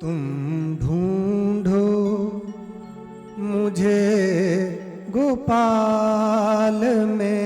तुम ढूंढो मुझे गोपाल में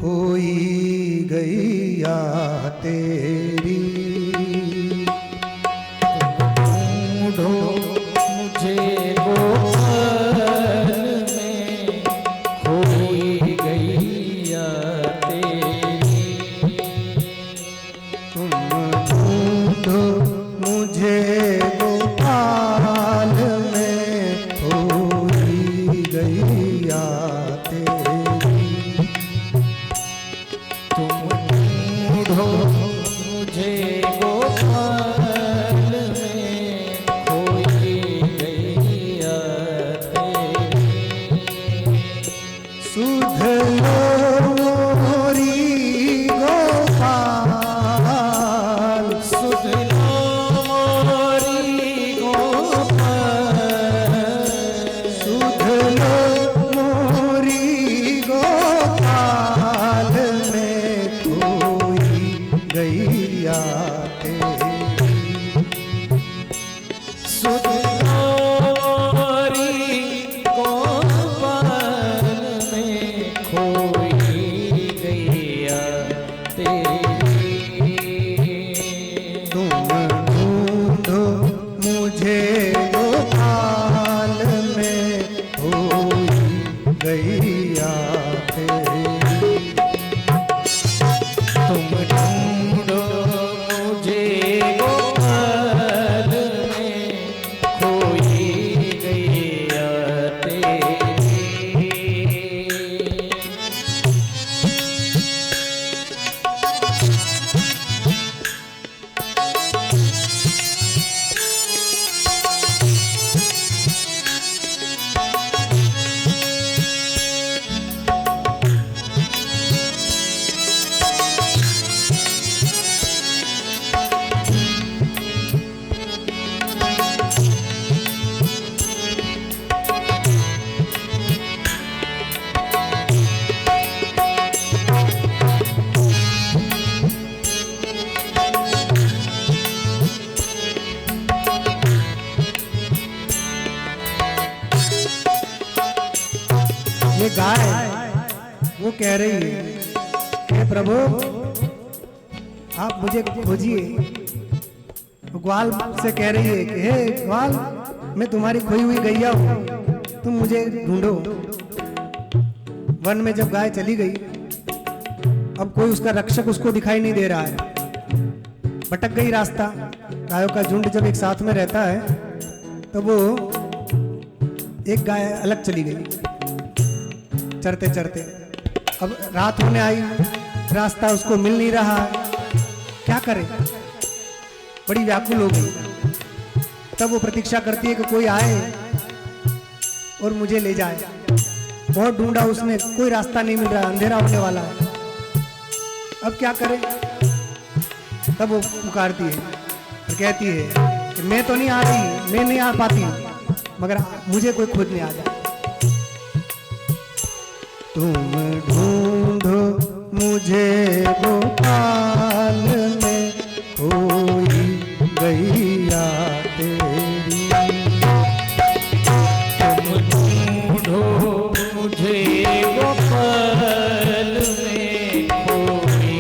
खोई गैया तेरी। ढूंढो मुझे गोपाल में खोई गैया तेरी। तुम ढूंढो मुझे गोपाल में खोई गैया तेरी। तुम ढूंढो मुझे गोपाल में खोई गैया तेरी। सुध लो मोरी गोपाल, सुध लो मोरी गोपाल, सुध लो मोरी गोपाल में खोई गैया तेरी। सुध लो मोरी गोपाल में खोई गैया तेरी। तुम ढूंढो मुझे गोपाल में खोई गैया तेरी। तुम ढूंढो मुझे गोपाल में खोई गैया तेरी। ये गाय वो कह रही है कि प्रभु आप मुझे खोजिए। ग्वाल से कह रही है कि हे ग्वाल, मैं तुम्हारी खोई हुई गैया हूं, तुम मुझे ढूंढो। वन में जब गाय चली गई, अब कोई उसका रक्षक उसको दिखाई नहीं दे रहा है, भटक गई रास्ता। गायों का झुंड जब एक साथ में रहता है तो वो एक गाय अलग चली गई चरते चरते। अब रात होने आई, रास्ता उसको मिल नहीं रहा, क्या करे, बड़ी व्याकुल हो गई। तब वो प्रतीक्षा करती है कि कोई आए और मुझे ले जाए। बहुत ढूंढा उसने, कोई रास्ता नहीं मिल रहा, अंधेरा होने वाला है, अब क्या करे। तब वो पुकारती है और कहती है कि मैं तो नहीं आ रही, मैं नहीं आ पाती, मगर मुझे कोई खुद नहीं आ जाए। तुम ढूंढो मुझे गोपाल में खोई गैया तेरी। तुम ढूंढो मुझे गोपाल में खोई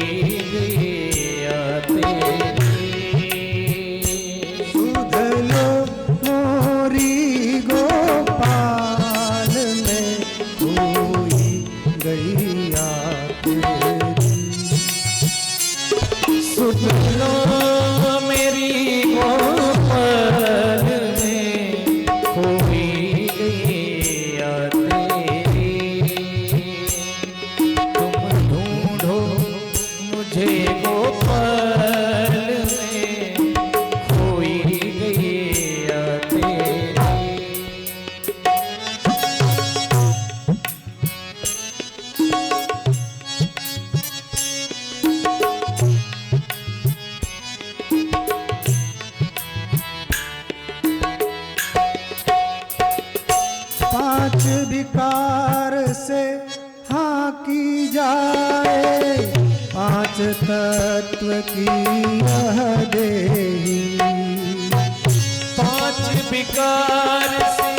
गैया तेरी। सुध लो मोरी गोपाल में खोई गैया तेरी। सुध लो मेरी गोपाल में खोई गैया तेरी। तुम ढूंढो मुझे गोपाल में खोई गैया तेरी। पांच विकार से हाँ की जाए, पांच तत्व की यह देही। विकार से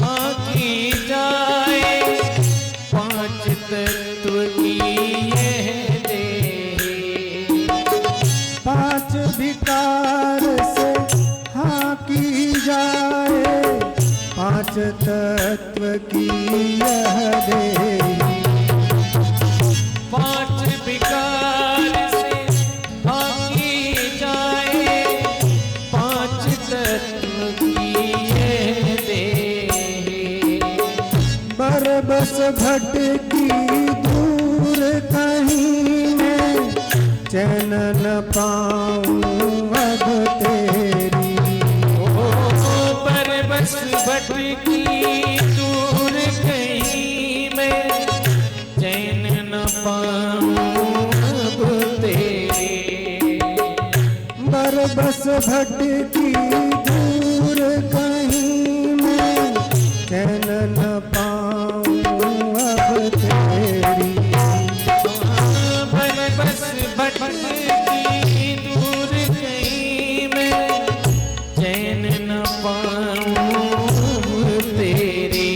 आकी जाए, पांच तत्व की यह देह। पांच विकार से हाँ की जाए, पांच तत्व की यह देह। पांच विकार से आकी जाए, पांच तत्व की यह देह। बरबस भटकी दूर कहीं मैं, चैन न पाऊं अब तेरी। बरबस भटकी दूर कहीं मैं, चैन न पाऊं अब तेरे। बरबस भटकी दूर कहीं मैं, चैन न पाऊं अब तेरी। बरबस भटकी दूर कहीं मैं, चैन न पाऊं तेरे।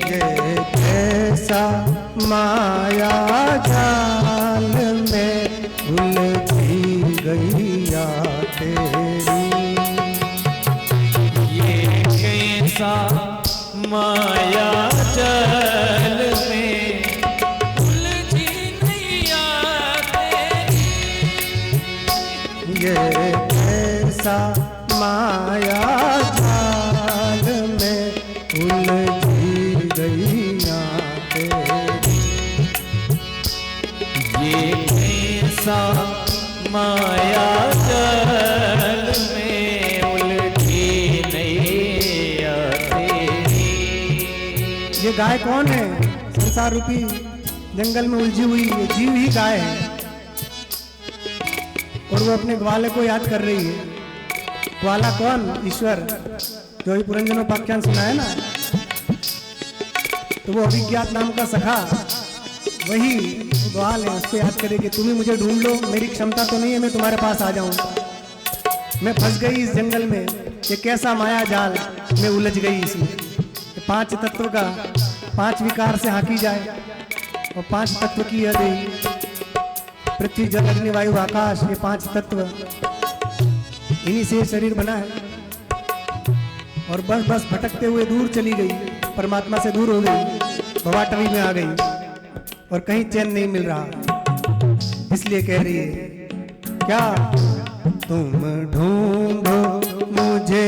ये कैसा माया जाल में उलझी गैया तेरी। ये कैसा माया जाल में उलझी गैया तेरी। ये कैसा माया जाल में उलझी गैया तेरी। ये कैसा माया जाल में उलझी नैया तेरी। ये गाय कौन है? संसार रूपी जंगल में उलझी हुई ये जीव ही गाय है, और वो अपने ग्वाले को याद कर रही है। ग्वाला कौन? ईश्वर, जो ही पुरंजनो पाख्यान सुना है ना, तो वो अभिज्ञात नाम का सखा वही ग्वाल है। उसको याद करे कि तुम ही मुझे ढूंढ लो, मेरी क्षमता तो नहीं है मैं तुम्हारे पास आ जाऊं। मैं फंस गई इस जंगल में, ये कैसा माया जाल में उलझ गई इसमें। पांच तत्व का, पांच विकार से हाकी जाए, और पांच तत्व की यह देही। पृथ्वी जल अग्नि वायु आकाश, ये पांच तत्व, इन्हीं से शरीर बना है। और बस बस भटकते हुए दूर चली गई, परमात्मा से दूर हो गई, भवाटवी में आ गई, और कहीं चैन नहीं मिल रहा। इसलिए कह रही है क्या, तुम ढूंढो मुझे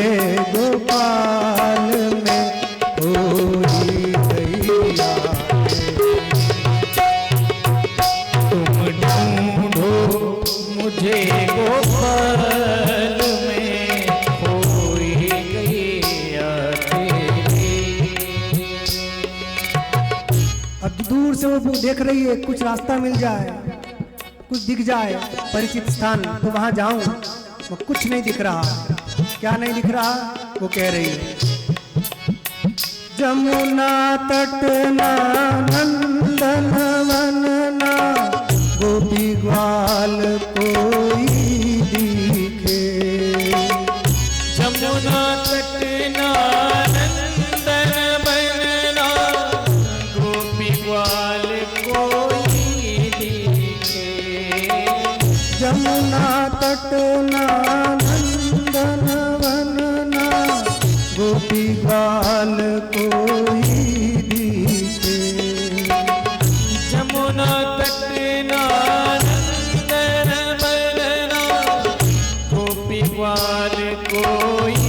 गोपाल में खोई गैया। तुम ढूंढो मुझे गोपाल में खोई गैया तेरी। अब दूर से वो देख रही है, कुछ रास्ता मिल जाए, कुछ दिख जाए परिचित स्थान, तो वहां जाऊं। वो कुछ नहीं दिख रहा। क्या नहीं दिख रहा? वो कह रही है जमुना तट ना नंदन वन ना, गोपी ग्वाल कोई दिखे। जमुना तट ना नंदन वन ना, गोपी ग्वाल कोई दिखे। जमुना तट ना नंदन वन ना, गोपी ग्वाल कोई दिखे। जमुना तट ना नंदन वन ना, गोपी ग्वाल कोई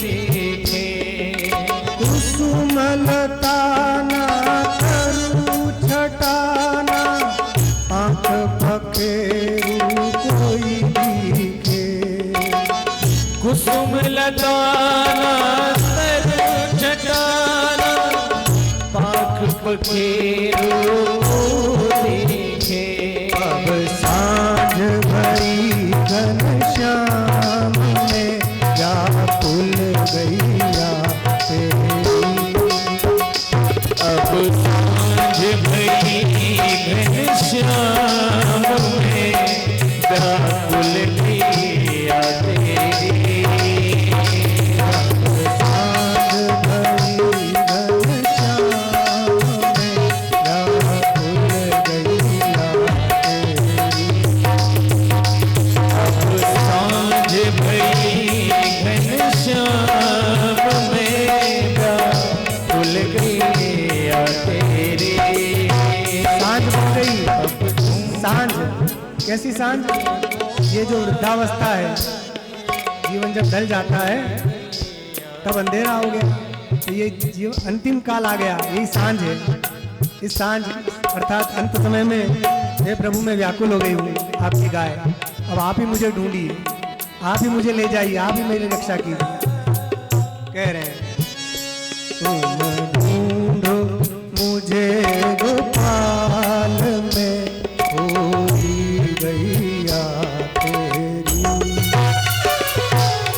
दिखे। कुसुमलता ना तरु छटाना, आँख पखेरु कोई दिखे। कुसुम लताना तरु छटाना, पाख पखेरु दिखे। अब साँझ भई घनश्याम में व्याकुल गैया तेरी। अब साँझ भई घनश्याम में व्याकुल गैया तेरी। कैसी सांझ? ये जो वृद्धावस्था है, जीवन जब ढल जाता है तब अंधेरा हो गया, तो ये जीवन अंतिम काल आ गया, यही सांझ है। इस सांझ अर्थात अंत समय में हे प्रभु मैं व्याकुल हो गई हूँ आपकी गाय, अब आप ही मुझे ढूंढिए, आप ही मुझे ले जाइए, आप ही मेरी रक्षा कीजिए। कह रहे हैं तुम ढूंढो मुझे गोपाल में खोई गैया तेरी।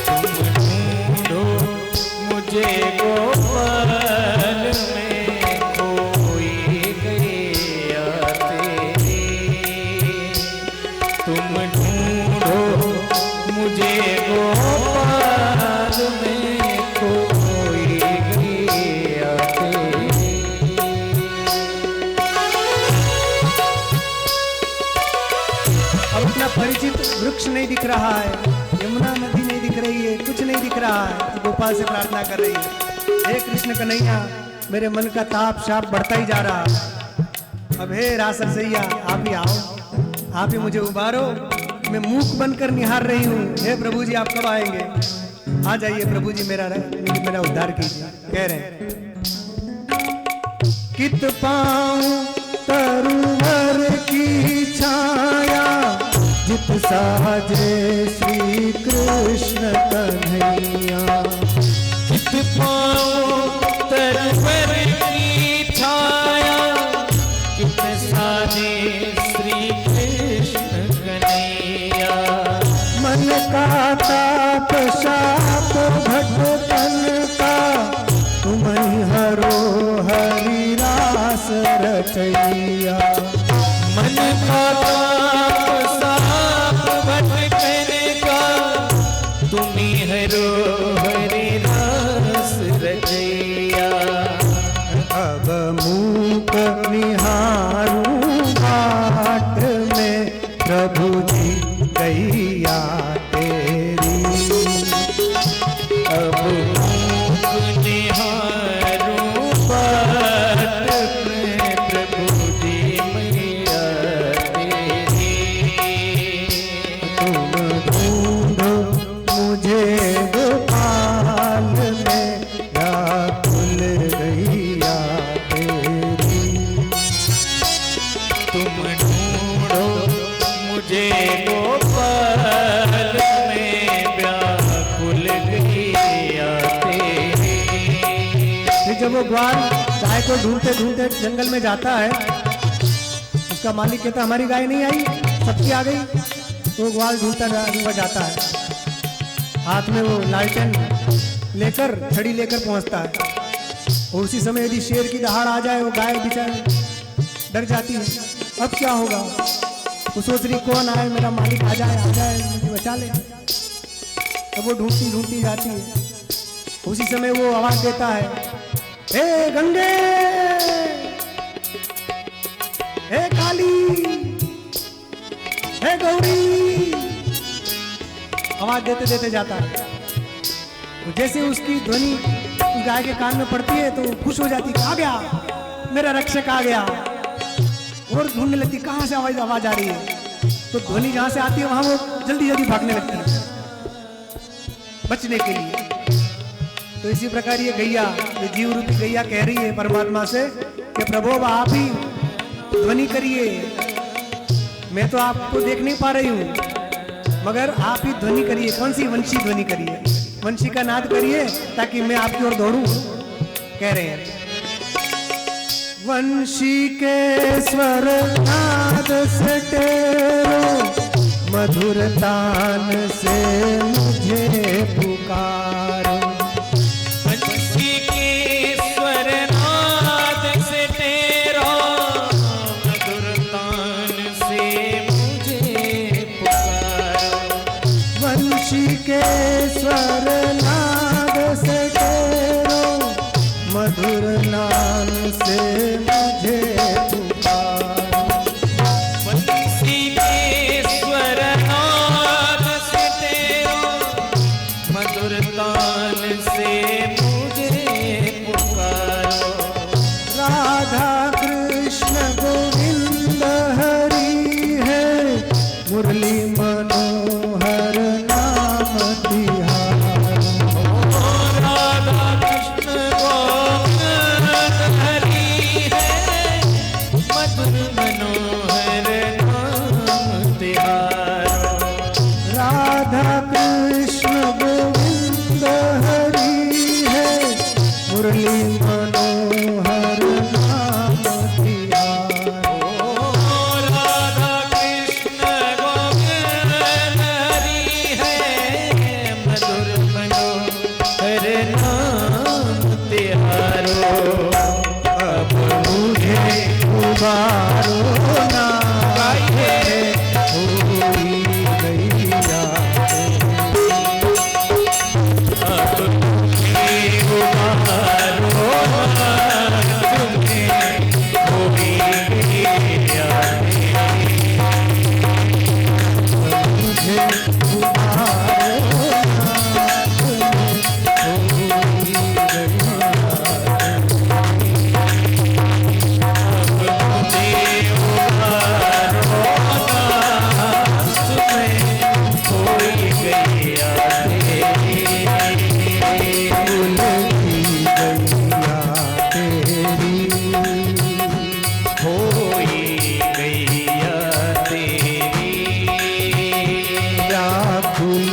तुम ढूंढो मुझे गोपाल में खोई गैया तेरी। तुम ढूंढो मुझे गोपाल में खोई गैया तेरी। अब अपना परिचित वृक्ष नहीं दिख रहा है, यमुना नदी नहीं दिख रही है, कुछ नहीं दिख रहा है, तो गोपाल से प्रार्थना कर रही है, हे कृष्ण कन्हैया मेरे मन का ताप शाप बढ़ता ही जा रहा है, अब हे रास रसैया आप ही आओ, आप ही मुझे उबारो, मैं मूक बनकर निहार रही हूँ, हे प्रभु जी आप कब आएंगे? आ जाइए प्रभु जी, मेरा उद्धार कीजिए। कह रहे हैं कित पाऊं तरुवर की छाया, जित साजे श्री कृष्ण कन्हैया। कित पाऊं तरुवर की छाया, कित साजे श्री कृष्ण कन्हैया। मन का ताप शाप भटकन का, तुम ही हरो हरि रास रचैया। मन का ताप साप भटकन का, तुम्ही हरो हरि रास रचैया। अब मूक निहारूं बाट में प्रभु जी गैया तेरी। अब मूक निहारूं बाट में प्रभु जी मैया तेरी। तुम ढूंढो मुझे गोपाल में व्याकुल गैया तेरी। तुम ढूंढो मुझे गोपाल में व्याकुल गैया तेरी। फिर जब वो ग्वाल गाय को ढूंढते ढूंढते जंगल में जाता है, उसका मालिक कहता हमारी गाय नहीं आई, सबकी आ गई, तो वो ग्वाल ढूंढता जाता है, हाथ में वो लालटेन लेकर छड़ी लेकर पहुंचता है, और उसी समय यदि शेर की दहाड़ आ जाए, वो गाय बेचारी डर जाती है, अब क्या होगा? वो सोच रही कौन आए, मेरा मालिक आ जाए मुझे बचा ले। तब वो ढूंढती ढूंढती जाती है, उसी समय वो आवाज देता है, हे गंगे, हे काली, हे गौरी, आवाज देते देते जाता है। तो जैसे उसकी ध्वनि उस गाय के कान में पड़ती है तो वो खुश हो जाती है, आ गया मेरा रक्षक आ गया, और ढूंढने लगती कहाँ से आवाज आ रही है, तो ध्वनि जहां से आती है वहां वो जल्दी जल्दी भागने लगती है बचने के लिए। तो इसी प्रकार ये गैया, ये जीव रूपी गैया कह रही है परमात्मा से कि प्रभु अब आप ही ध्वनि करिए, मैं तो आपको देख नहीं पा रही हूं, मगर आप ही ध्वनि करिए। कौन सी? वंशी ध्वनि करिए, वंशी का नाद करिए ताकि मैं आपकी ओर दौड़ूं। कह रहे हैं वंशी के स्वर नाद से टेरो, मधुर तान से मुझे पुकारो। वंशी के स्वर नाद से तेरा, मधुर तान से मुझे पुकारो। वंशी के स्वर नाद से टेरो, मधुर नाम से मुझे पुकारो। वंशी के स्वर नाद से तेरा, मधुर तान से मुझे पुकारो। राधा कृष्ण गोविंद हरि है, मुरली मनोहर नाम तिहारो। राधा कृष्ण गोविंद हरि है, मधुर मनोहर नाम तिहारो। अब मुझे उबारो ना गाइए होई गैया अब मुझे उबारो ना, तुम्हें होई गैया मुझे उबारो ना होई व्याकुल